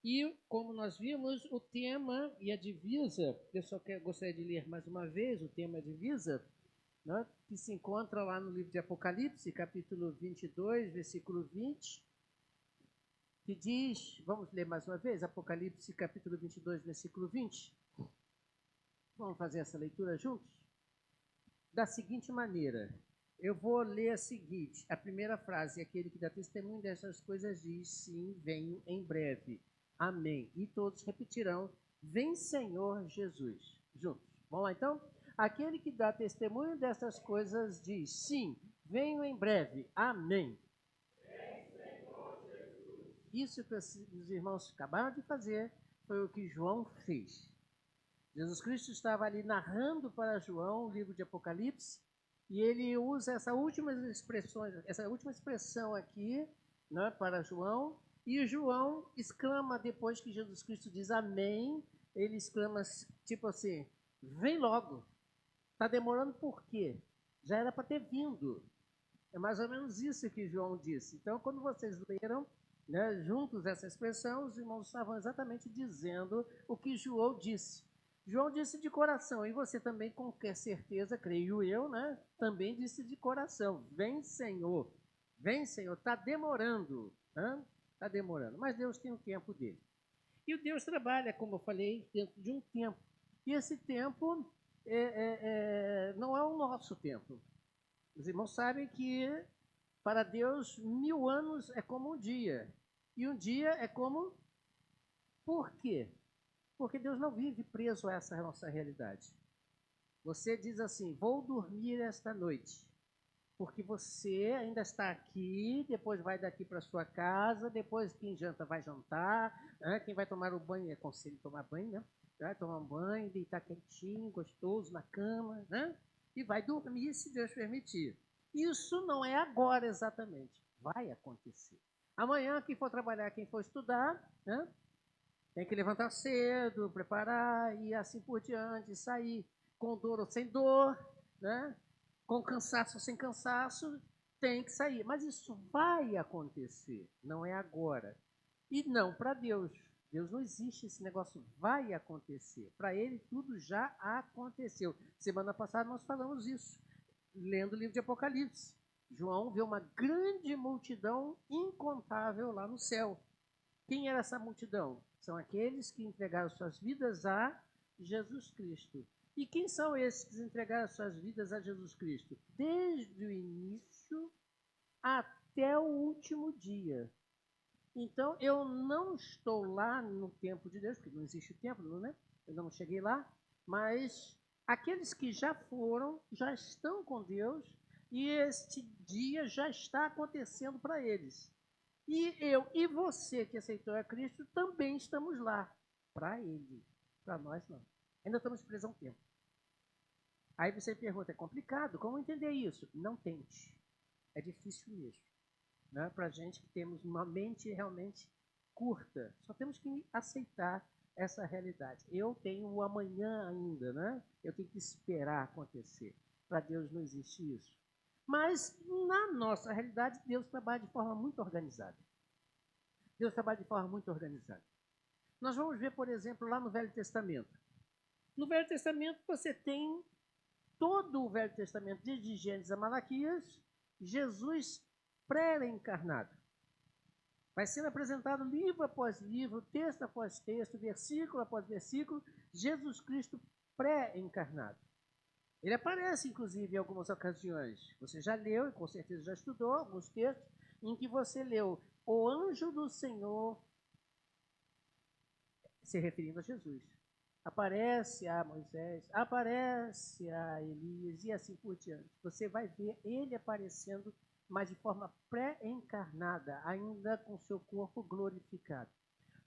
E, como nós vimos, o tema e a divisa, eu só gostaria de ler mais uma vez o tema e a divisa, né, que se encontra lá no livro de Apocalipse, capítulo 22, versículo 20, que diz, vamos ler mais uma vez, Apocalipse, capítulo 22, versículo 20. Vamos fazer essa leitura juntos? Da seguinte maneira, eu vou ler a seguinte, a primeira frase, aquele que dá testemunho dessas coisas diz, sim, venho em breve. Amém. E todos repetirão, vem Senhor Jesus. Juntos. Vamos lá então? Aquele que dá testemunho dessas coisas diz, sim, venho em breve. Amém. Isso que os irmãos acabaram de fazer foi o que João fez. Jesus Cristo estava ali narrando para João o livro de Apocalipse, e ele usa essa última expressão aqui, né, para João, e João exclama depois que Jesus Cristo diz amém, ele exclama tipo assim, vem logo, está demorando por quê? Já era para ter vindo. É mais ou menos isso que João disse. Então, quando vocês leram, né, juntos essa expressão, os irmãos estavam exatamente dizendo o que João disse. João disse de coração, e você também, com certeza, creio eu, né, também disse de coração, vem Senhor, está demorando, está demorando, mas Deus tem o tempo dele. E o Deus trabalha, como eu falei, dentro de um tempo, e esse tempo não é o nosso tempo. Os irmãos sabem que para Deus 1000 anos é como um dia, e um dia é como... Por quê? Porque Deus não vive preso a essa nossa realidade. Você diz assim, vou dormir esta noite, porque você ainda está aqui, depois vai daqui para sua casa, depois quem janta vai jantar, né? Quem vai tomar o banho, é aconselho tomar banho, né? Vai tomar um banho, deitar quentinho, gostoso na cama, né? E vai dormir se Deus permitir. Isso não é agora exatamente, vai acontecer. Amanhã, quem for trabalhar, quem for estudar, né? Tem que levantar cedo, preparar e assim por diante, sair com dor ou sem dor, né? Com cansaço ou sem cansaço, tem que sair. Mas isso vai acontecer, não é agora. E não para Deus. Deus não existe, esse negócio vai acontecer. Para ele tudo já aconteceu. Semana passada nós falamos isso, lendo o livro de Apocalipse. João vê uma grande multidão incontável lá no céu. Quem era essa multidão? São aqueles que entregaram suas vidas a Jesus Cristo. E quem são esses que entregaram suas vidas a Jesus Cristo? Desde o início até o último dia. Então, eu não estou lá no tempo de Deus, porque não existe o templo, né? Eu não cheguei lá, mas aqueles que já foram, já estão com Deus, e este dia já está acontecendo para eles. E eu e você que aceitou a Cristo também estamos lá para Ele. Para nós não. Ainda estamos presos a um tempo. Aí você pergunta, é complicado? Como entender isso? Não tente. É difícil mesmo. Né? Para gente que temos uma mente realmente curta. Só temos que aceitar essa realidade. Eu tenho o amanhã ainda, né? Eu tenho que esperar acontecer. Para Deus não existe isso. Mas, na nossa realidade, Deus trabalha de forma muito organizada. Deus trabalha de forma muito organizada. Nós vamos ver, por exemplo, lá no Velho Testamento. No Velho Testamento você tem todo o Velho Testamento, desde Gênesis a Malaquias, Jesus pré-encarnado. Vai sendo apresentado livro após livro, texto após texto, versículo após versículo, Jesus Cristo pré-encarnado. Ele aparece, inclusive, em algumas ocasiões. Você já leu, e com certeza já estudou, alguns textos, em que você leu o anjo do Senhor, se referindo a Jesus. Aparece a Moisés, aparece a Elias e assim por diante. Você vai ver ele aparecendo, mas de forma pré-encarnada, ainda com seu corpo glorificado.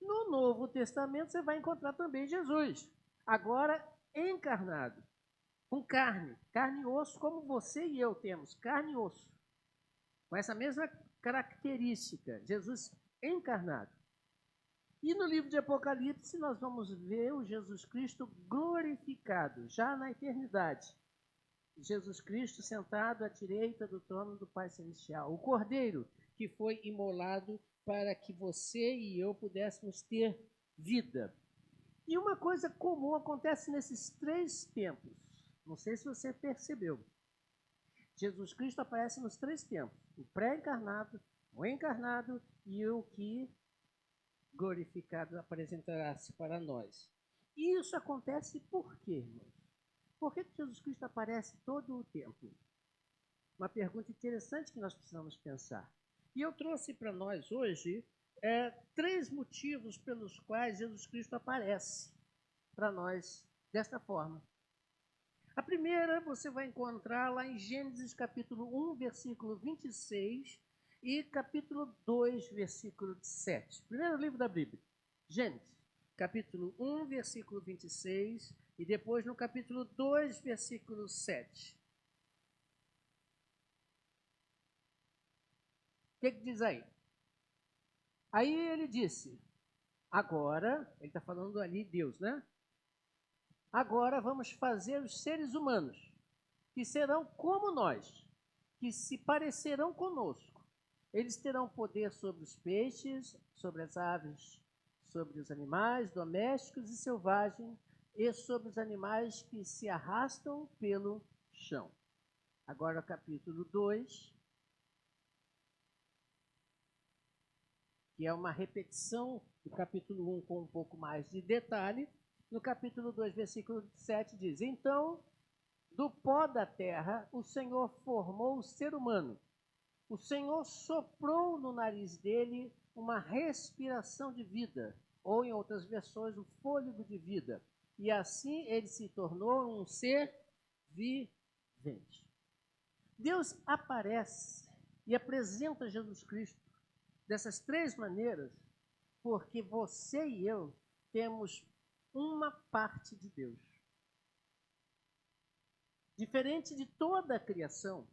No Novo Testamento você vai encontrar também Jesus, agora encarnado, com carne e osso, como você e eu temos, carne e osso, com essa mesma característica, Jesus encarnado. E no livro de Apocalipse nós vamos ver o Jesus Cristo glorificado, já na eternidade. Jesus Cristo sentado à direita do trono do Pai Celestial. O Cordeiro que foi imolado para que você e eu pudéssemos ter vida. E uma coisa comum acontece nesses três tempos. Não sei se você percebeu. Jesus Cristo aparece nos três tempos: o pré-encarnado, o encarnado e o que glorificado apresentará-se para nós. E isso acontece por quê, irmãos? Por que Jesus Cristo aparece todo o tempo? Uma pergunta interessante que nós precisamos pensar. E eu trouxe para nós hoje três motivos pelos quais Jesus Cristo aparece para nós desta forma. A primeira você vai encontrar lá em Gênesis capítulo 1, versículo 26 e capítulo 2, versículo 7. Primeiro livro da Bíblia. Gênesis, capítulo 1, versículo 26 e depois no capítulo 2, versículo 7. O que diz aí? Aí ele disse, agora, ele está falando ali Deus, né? Agora vamos fazer os seres humanos, que serão como nós, que se parecerão conosco. Eles terão poder sobre os peixes, sobre as aves, sobre os animais domésticos e selvagens, e sobre os animais que se arrastam pelo chão. Agora, capítulo 2, que é uma repetição do capítulo 1 com um pouco mais de detalhe. No capítulo 2, versículo 7 diz, então, do pó da terra, o Senhor formou o ser humano. O Senhor soprou no nariz dele uma respiração de vida, ou em outras versões, o fôlego de vida. E assim ele se tornou um ser vivente. Deus aparece e apresenta Jesus Cristo dessas três maneiras, porque você e eu temos uma parte de Deus. Diferente de toda a criação,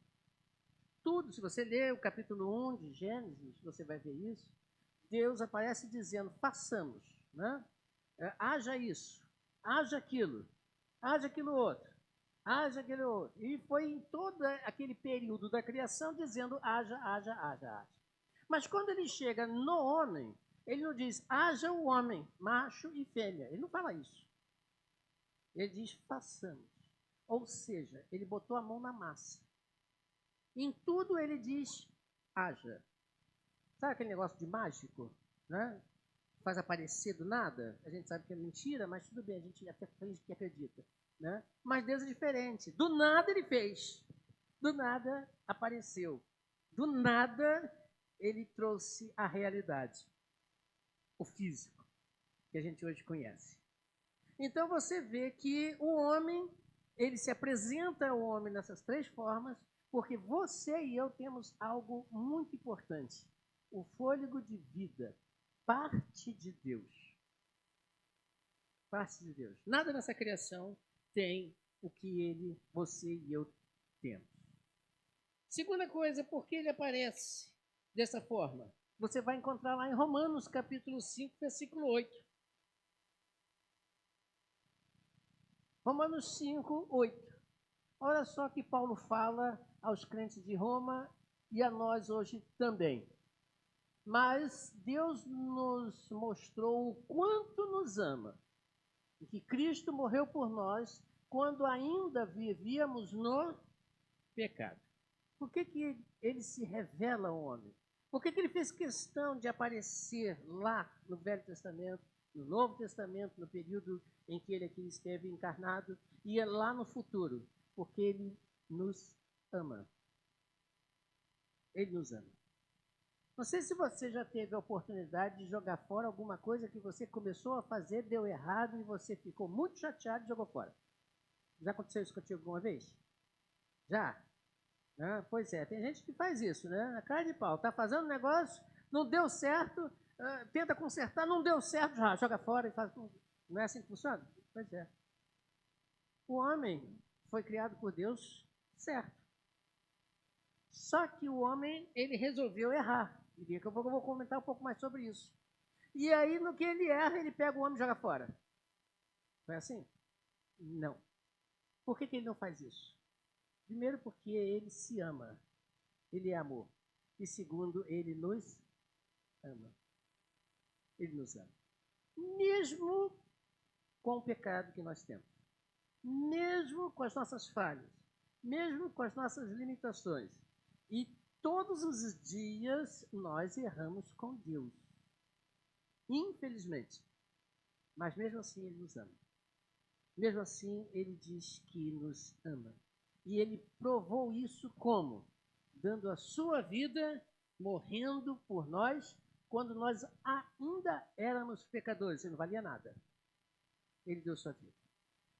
tudo, se você ler o capítulo 1 de Gênesis, você vai ver isso, Deus aparece dizendo, façamos, né? Haja isso, haja aquilo outro, haja aquele outro. E foi em todo aquele período da criação dizendo, haja, haja, haja, haja. Mas quando ele chega no homem, ele não diz, haja o homem, macho e fêmea. Ele não fala isso. Ele diz, façamos. Ou seja, ele botou a mão na massa. Em tudo ele diz, haja. Sabe aquele negócio de mágico? Né? Faz aparecer do nada? A gente sabe que é mentira, mas tudo bem, a gente até finge que acredita. Né? Mas Deus é diferente. Do nada ele fez. Do nada apareceu. Do nada ele trouxe a realidade. O físico, que a gente hoje conhece. Então você vê que o homem, ele se apresenta ao homem nessas três formas, porque você e eu temos algo muito importante. O fôlego de vida, parte de Deus. Parte de Deus. Nada nessa criação tem o que você e eu temos. Segunda coisa, por que ele aparece dessa forma? Você vai encontrar lá em Romanos capítulo 5, versículo 8. Romanos 5, 8. Olha só que Paulo fala aos crentes de Roma e a nós hoje também. Mas Deus nos mostrou o quanto nos ama e que Cristo morreu por nós quando ainda vivíamos no pecado. Por que ele se revela ao homem? Por que ele fez questão de aparecer lá no Velho Testamento, no Novo Testamento, no período em que ele aqui esteve encarnado, e lá no futuro? Porque ele nos ama. Ele nos ama. Não sei se você já teve a oportunidade de jogar fora alguma coisa que você começou a fazer, deu errado e você ficou muito chateado e jogou fora. Já aconteceu isso contigo alguma vez? Já? Pois é, tem gente que faz isso, né? Na cara de pau. Tá fazendo um negócio, não deu certo, tenta consertar, não deu certo, já joga fora e faz. Não é assim que funciona? Pois é. O homem foi criado por Deus certo. Só que o homem, ele resolveu errar. E daqui a pouco eu vou comentar um pouco mais sobre isso. E aí, no que ele erra, ele pega o homem e joga fora. Foi assim? Não. Por que ele não faz isso? Primeiro, porque ele se ama. Ele é amor. E segundo, ele nos ama. Ele nos ama. Mesmo com o pecado que nós temos. Mesmo com as nossas falhas. Mesmo com as nossas limitações. E todos os dias nós erramos com Deus. Infelizmente. Mas mesmo assim Ele nos ama. Mesmo assim Ele diz que nos ama. E Ele provou isso como? Dando a sua vida, morrendo por nós, quando nós ainda éramos pecadores. Ele não valia nada. Ele deu sua vida.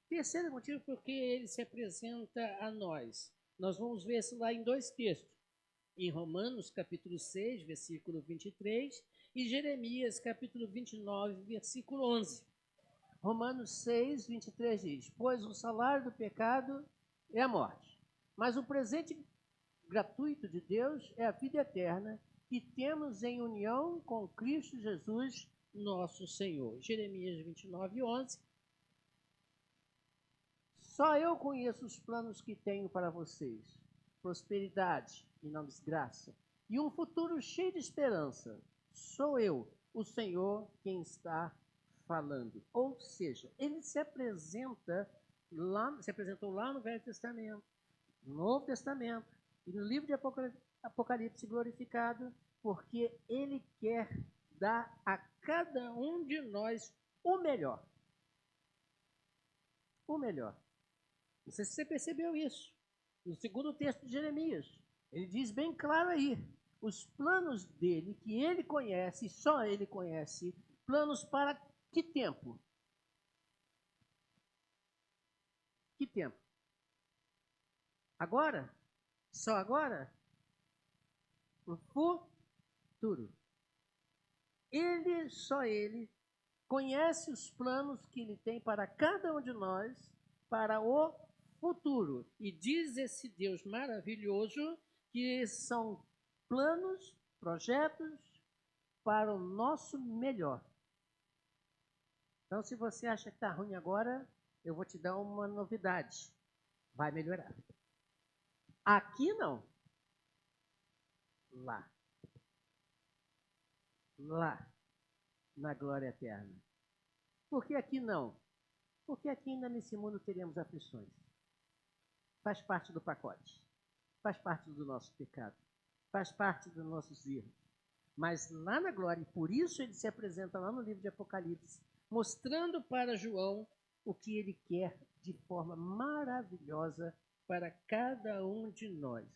Terceiro motivo porque Ele se apresenta a nós. Nós vamos ver isso lá em 2 textos. Em Romanos, capítulo 6, versículo 23, e Jeremias, capítulo 29, versículo 11. Romanos 6, 23 diz: pois o salário do pecado é a morte, mas o presente gratuito de Deus é a vida eterna que temos em união com Cristo Jesus, nosso Senhor. Jeremias 29, 11. Só eu conheço os planos que tenho para vocês: prosperidade e não desgraça, e um futuro cheio de esperança. Sou eu, o Senhor, quem está falando. Ou seja, ele se apresentou lá no Velho Testamento, no Novo Testamento e no livro de Apocalipse glorificado, porque ele quer dar a cada um de nós o melhor. O melhor. Não sei se você percebeu isso. No segundo texto de Jeremias, ele diz bem claro aí, os planos dele, que ele conhece, só ele conhece, planos para que tempo? Que tempo? Agora? Só agora? O futuro. Só ele, conhece os planos que ele tem para cada um de nós, para o futuro. E diz esse Deus maravilhoso que são planos, projetos para o nosso melhor. Então, se você acha que está ruim agora, eu vou te dar uma novidade. Vai melhorar. Aqui não. Lá. Lá. Na glória eterna. Por que aqui não? Porque aqui ainda nesse mundo teremos aflições. Faz parte do pacote. Faz parte do nosso pecado. Faz parte dos nossos erros. Mas lá na glória, e por isso ele se apresenta lá no livro de Apocalipse, mostrando para João o que ele quer de forma maravilhosa para cada um de nós.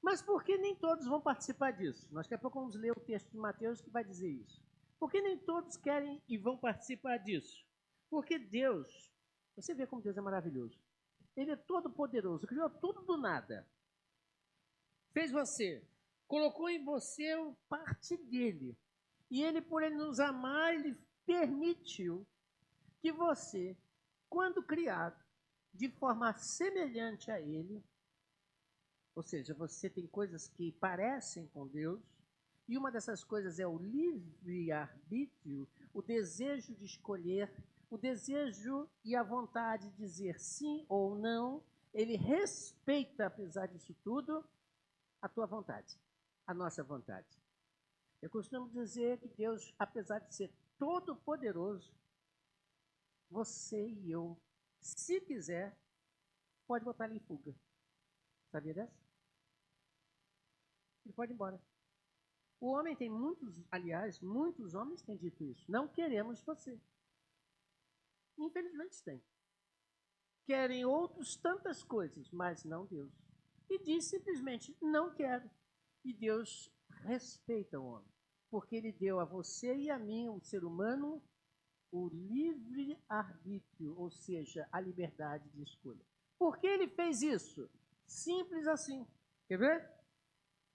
Mas por que nem todos vão participar disso? Nós daqui a pouco vamos ler o texto de Mateus que vai dizer isso. Por que nem todos querem e vão participar disso? Porque Deus, você vê como Deus é maravilhoso. Ele é todo poderoso, criou tudo do nada. Fez você, colocou em você parte dele. E ele, por ele nos amar, ele permitiu que você, quando criado de forma semelhante a ele, ou seja, você tem coisas que parecem com Deus, e uma dessas coisas é o livre-arbítrio, o desejo de escolher, o desejo e a vontade de dizer sim ou não. Ele respeita, apesar disso tudo, a tua vontade, a nossa vontade. Eu costumo dizer que Deus, apesar de ser todo poderoso, você e eu, se quiser, pode botar ele em fuga. Sabia dessa? Ele pode ir embora. O homem tem muitos homens têm dito isso. Não queremos você. Infelizmente tem. Querem outros tantas coisas, mas não Deus. E diz simplesmente, não quero. E Deus respeita o homem. Porque ele deu a você e a mim, o ser humano, o livre-arbítrio, ou seja, a liberdade de escolha. Por que ele fez isso? Simples assim. Quer ver?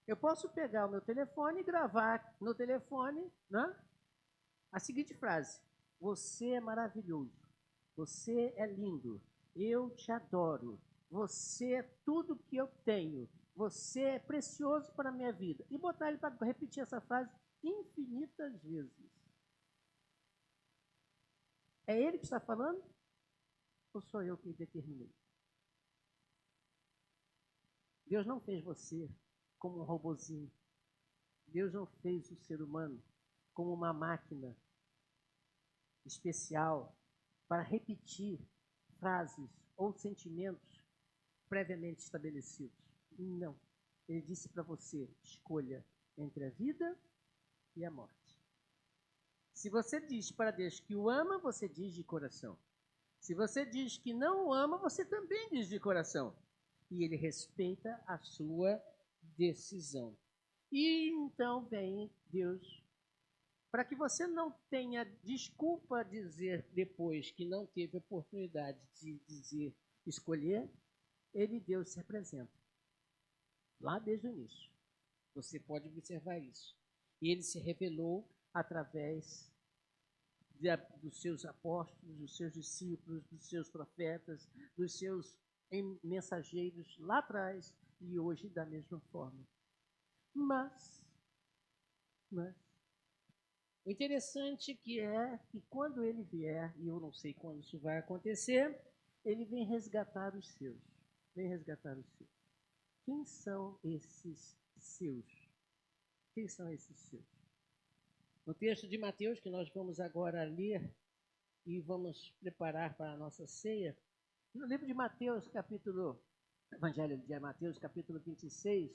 Eu posso pegar o meu telefone e gravar no telefone, né, a seguinte frase: você é maravilhoso, você é lindo, eu te adoro, você é tudo que eu tenho, você é precioso para a minha vida. E botar ele para repetir essa frase infinitas vezes. É ele que está falando? Ou sou eu que determinei? Deus não fez você como um robozinho. Deus não fez o ser humano como uma máquina especial para repetir frases ou sentimentos previamente estabelecidos. Não. Ele disse para você, escolha entre a vida e a morte. Se você diz para Deus que o ama, você diz de coração. Se você diz que não o ama, você também diz de coração. E ele respeita a sua decisão. E então vem Deus, para que você não tenha desculpa dizer depois que não teve oportunidade de dizer, escolher, Deus se apresenta. Lá desde o início. Você pode observar isso. E ele se revelou através dos seus apóstolos, dos seus discípulos, dos seus profetas, dos seus mensageiros lá atrás e hoje da mesma forma. Mas o interessante que é que quando ele vier, e eu não sei quando isso vai acontecer, ele vem resgatar os seus. Vem resgatar os seus. Quem são esses seus? Quem são esses seus? No texto de Mateus, que nós vamos agora ler e vamos preparar para a nossa ceia, no livro de Mateus, Evangelho de Mateus, capítulo 26,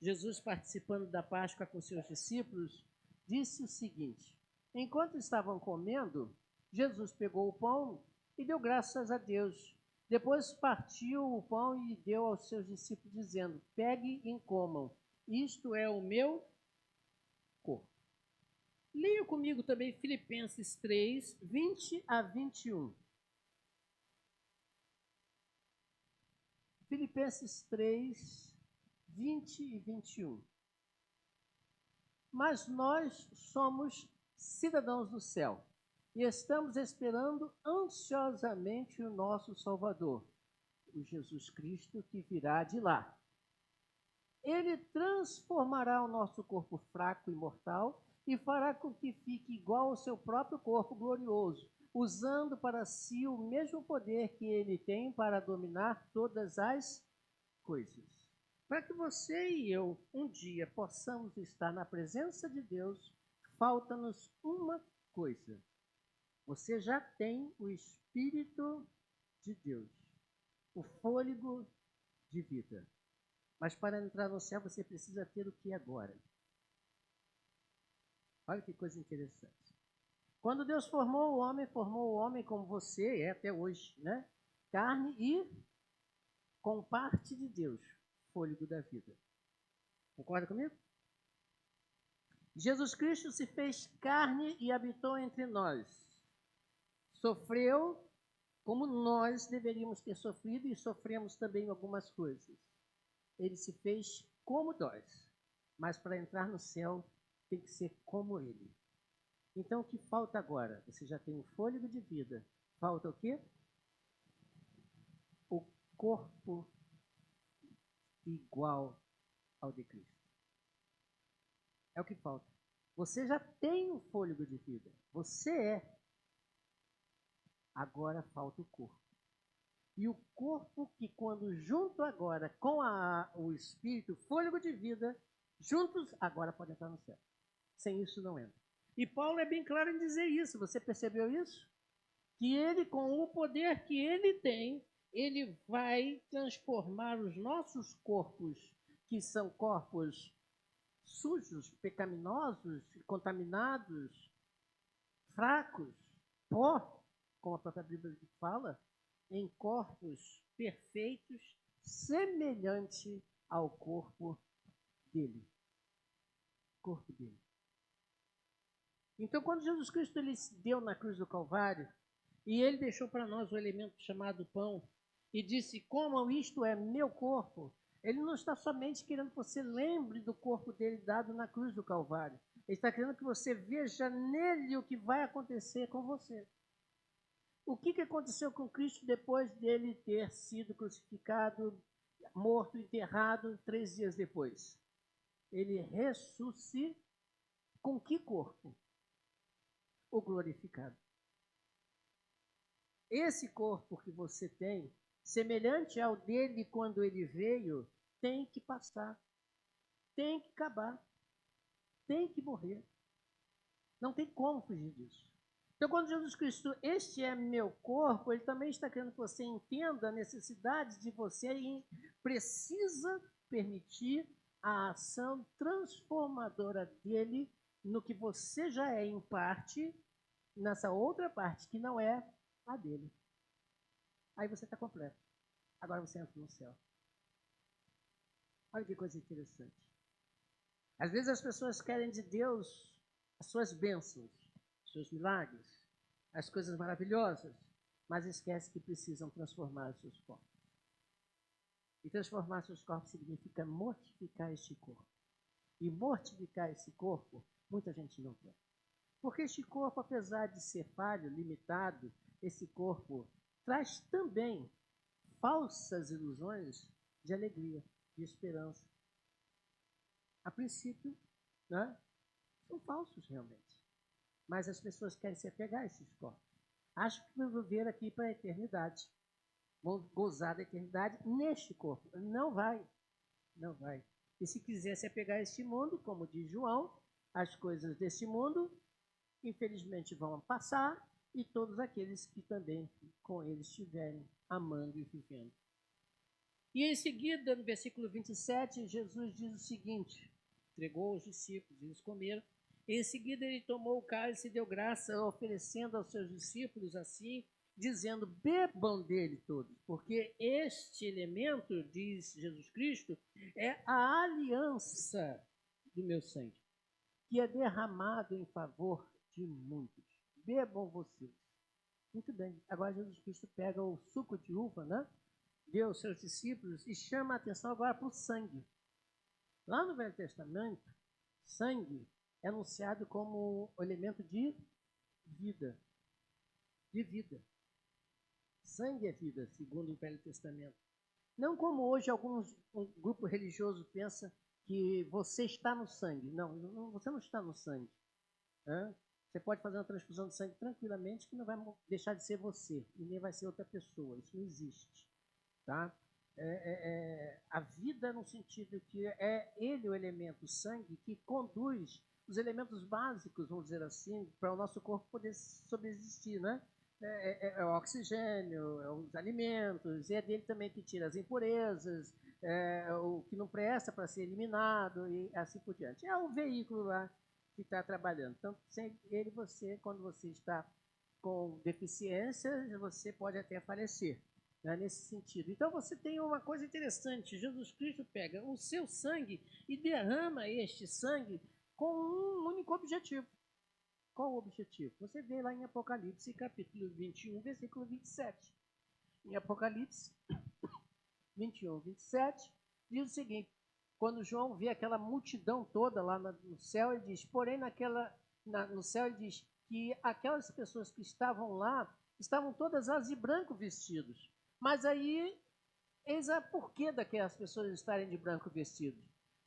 Jesus, participando da Páscoa com seus discípulos, disse o seguinte: enquanto estavam comendo, Jesus pegou o pão e deu graças a Deus. Depois partiu o pão e deu aos seus discípulos, dizendo: pegue e comam, isto é o meu corpo. Leia comigo também Filipenses 3, 20 a 21. Filipenses 3, 20 e 21. Mas nós somos cidadãos do céu e estamos esperando ansiosamente o nosso Salvador, o Jesus Cristo, que virá de lá. Ele transformará o nosso corpo fraco e mortal e fará com que fique igual ao seu próprio corpo glorioso, usando para si o mesmo poder que ele tem para dominar todas as coisas. Para que você e eu um dia possamos estar na presença de Deus, falta-nos uma coisa. Você já tem o Espírito de Deus, o fôlego de vida. Mas para entrar no céu você precisa ter o que agora? Olha que coisa interessante. Quando Deus formou o homem como você é até hoje, né? Carne e com parte de Deus, fôlego da vida. Concorda comigo? Jesus Cristo se fez carne e habitou entre nós. Sofreu como nós deveríamos ter sofrido e sofremos também algumas coisas. Ele se fez como nós, mas para entrar no céu tem que ser como ele. Então o que falta agora? Você já tem o fôlego de vida. Falta o quê? O corpo igual ao de Cristo. É o que falta. Você já tem o fôlego de vida. Você é. Agora falta o corpo. E o corpo que quando junto agora com o Espírito, o fôlego de vida, juntos agora pode entrar no céu. Sem isso não entra. E Paulo é bem claro em dizer isso. Você percebeu isso? Que ele, com o poder que ele tem, ele vai transformar os nossos corpos, que são corpos sujos, pecaminosos, contaminados, fracos, pó, como a própria Bíblia fala, em corpos perfeitos, semelhante ao corpo dele. Corpo dele. Então, quando Jesus Cristo ele se deu na cruz do Calvário, e ele deixou para nós o elemento chamado pão, e disse, comam, isto é meu corpo, ele não está somente querendo que você lembre do corpo dele dado na cruz do Calvário. Ele está querendo que você veja nele o que vai acontecer com você. O que aconteceu com Cristo depois dele ter sido crucificado, morto, enterrado, 3 dias depois? Ele ressuscitou. Com que corpo? O glorificado. Esse corpo que você tem, semelhante ao dele quando ele veio, tem que passar, tem que acabar. tem que morrer. Não tem como fugir disso. Então, quando Jesus Cristo, este é meu corpo, ele também está querendo que você entenda a necessidade de você precisa permitir a ação transformadora dele no que você já é em parte, nessa outra parte que não é a dele. Aí você está completo. Agora você entra no céu. Olha que coisa interessante. Às vezes as pessoas querem de Deus as suas bênçãos, os seus milagres, as coisas maravilhosas, mas esquece que precisam transformar os seus corpos. E transformar seus corpos significa mortificar este corpo. E mortificar esse corpo, muita gente não quer. Porque este corpo, apesar de ser falho, limitado, esse corpo traz também falsas ilusões de alegria, de esperança. A princípio, né, são falsos realmente. Mas as pessoas querem se apegar a esses corpos. Acham que vão viver aqui para a eternidade. Vão gozar da eternidade neste corpo. Não vai. Não vai. E se quiser se apegar a este mundo, como diz João, as coisas deste mundo, infelizmente, vão passar, e todos aqueles que também com ele estiverem amando e vivendo. E em seguida, no versículo 27, Jesus diz o seguinte: entregou aos discípulos, eles comeram. Em seguida, ele tomou o cálice e deu graça, oferecendo aos seus discípulos assim, dizendo: bebam dele todos, porque este elemento, diz Jesus Cristo, é a aliança do meu sangue, que é derramado em favor de muitos. Bebam vocês. Muito bem. Agora Jesus Cristo pega o suco de uva, né? Deu aos seus discípulos e chama a atenção agora para o sangue. Lá no Velho Testamento, sangue é anunciado como o elemento de vida. De vida. Sangue é vida, segundo o Velho Testamento. Não como hoje um grupo religioso pensa que você está no sangue. Não, você não está no sangue. Você pode fazer uma transfusão de sangue tranquilamente que não vai deixar de ser você e nem vai ser outra pessoa. Isso não existe. Tá? A vida no sentido que é ele o elemento, o sangue, que conduz os elementos básicos, vamos dizer assim, para o nosso corpo poder subsistir, né? É o oxigênio, é os alimentos, e é dele também que tira as impurezas, o que não presta para ser eliminado e assim por diante. É o veículo lá que está trabalhando. Então, sem ele, quando você está com deficiência, você pode até falecer. Nesse sentido. Então você tem uma coisa interessante, Jesus Cristo pega o seu sangue e derrama este sangue com um único objetivo. Qual o objetivo? Você vê lá em Apocalipse, capítulo 21, versículo 27. Em Apocalipse 21, 27, diz o seguinte: quando João vê aquela multidão toda lá no céu, ele diz, porém no céu ele diz que aquelas pessoas que estavam lá, estavam todas as de branco vestidos. Mas aí, eis a porquê daquelas pessoas estarem de branco vestidos.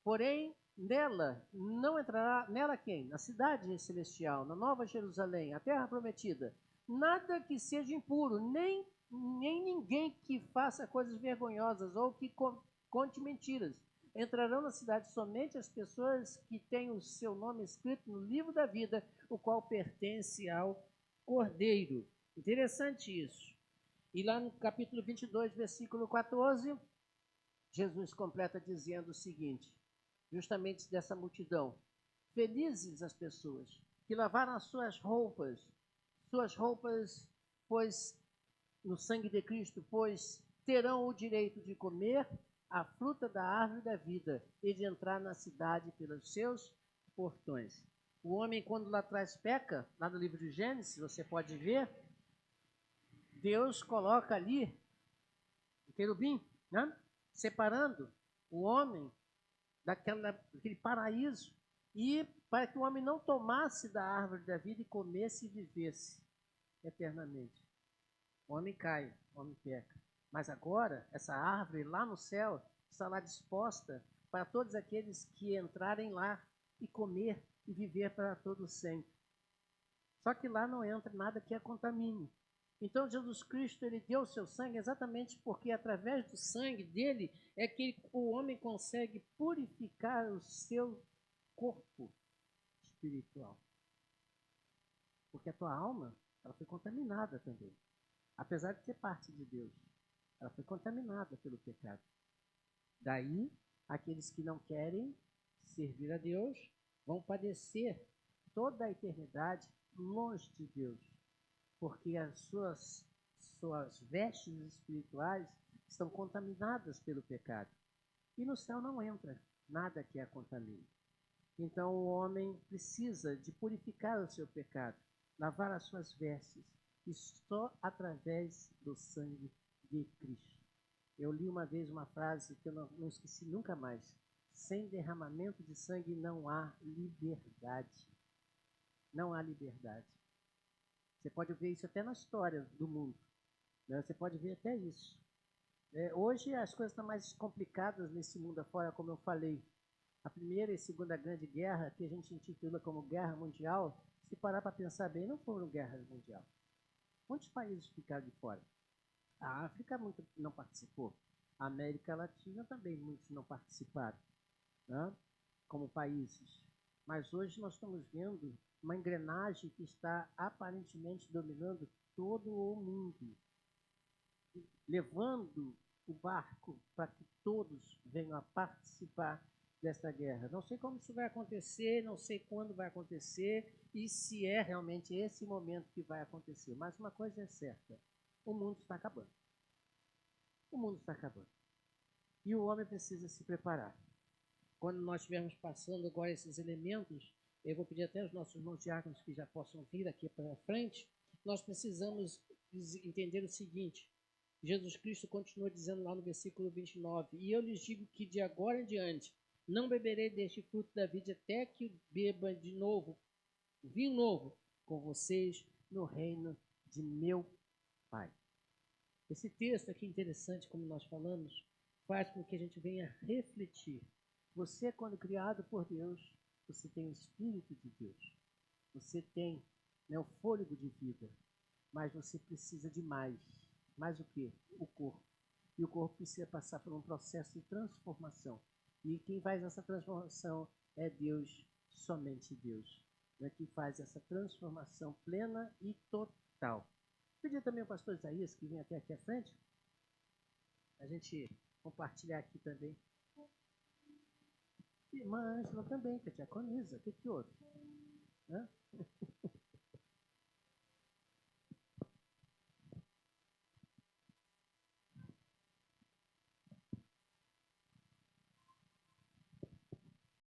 Porém, nela não entrará, nela quem? Na cidade celestial, na Nova Jerusalém, a terra prometida. Nada que seja impuro, nem ninguém que faça coisas vergonhosas ou que conte mentiras. Entrarão na cidade somente as pessoas que têm o seu nome escrito no livro da vida, o qual pertence ao Cordeiro. Interessante isso. E lá no capítulo 22, versículo 14, Jesus completa dizendo o seguinte, justamente dessa multidão: felizes as pessoas que lavaram as suas roupas, pois no sangue de Cristo, pois terão o direito de comer a fruta da árvore da vida e de entrar na cidade pelos seus portões. O homem, quando lá atrás peca, lá no livro de Gênesis, você pode ver, Deus coloca ali o querubim, né? Separando o homem daquele paraíso, e para que o homem não tomasse da árvore da vida e comesse e vivesse eternamente. O homem cai, o homem peca. Mas agora, essa árvore lá no céu está lá disposta para todos aqueles que entrarem lá e comer e viver para todo sempre. Só que lá não entra nada que a contamine. Então Jesus Cristo, ele deu o seu sangue exatamente porque através do sangue dele é que o homem consegue purificar o seu corpo. espiritual. Porque a tua alma, ela foi contaminada também. Apesar de ser parte de Deus, ela foi contaminada pelo pecado. Daí, aqueles que não querem servir a Deus vão padecer toda a eternidade longe de Deus, porque as suas vestes espirituais estão contaminadas pelo pecado. E no céu não entra nada que a contamine. Então o homem precisa de purificar o seu pecado, lavar as suas vestes, e só através do sangue de Cristo. Eu li uma vez uma frase que eu não esqueci nunca mais. Sem derramamento de sangue não há liberdade. Não há liberdade. Você pode ver isso até na história do mundo. Né? Você pode ver até isso. Hoje as coisas estão mais complicadas nesse mundo afora, como eu falei. A Primeira e Segunda Grande Guerra, que a gente intitula como Guerra Mundial, se parar para pensar bem, não foram guerras mundiais. Muitos países ficaram de fora. A África muito não participou. A América Latina também muitos não participaram, né? Como países. Mas hoje nós estamos vendo uma engrenagem que está aparentemente dominando todo o mundo, levando o barco para que todos venham a participar desta guerra. Não sei como isso vai acontecer, não sei quando vai acontecer e se é realmente esse momento que vai acontecer. Mas uma coisa é certa, o mundo está acabando. O mundo está acabando. E o homem precisa se preparar. Quando nós estivermos passando agora esses elementos, eu vou pedir até aos nossos irmãos diáconos que já possam vir aqui para frente, nós precisamos entender o seguinte: Jesus Cristo continua dizendo lá no versículo 29, e eu lhes digo que de agora em diante não beberei deste fruto da vide até que beba de novo, vinho novo, com vocês no reino de meu Pai. Esse texto aqui interessante, como nós falamos, faz com que a gente venha refletir. Você, quando criado por Deus, você tem o Espírito de Deus. Você tem, né, o fôlego de vida. Mas você precisa de mais. Mais o quê? O corpo. E o corpo precisa passar por um processo de transformação. E quem faz essa transformação é Deus, somente Deus. Né, que faz essa transformação plena e total. Pedir também ao pastor Isaías que vem até aqui à frente, a gente compartilhar aqui também. Irmã Ângela também, que diaconiza. O que houve? Né?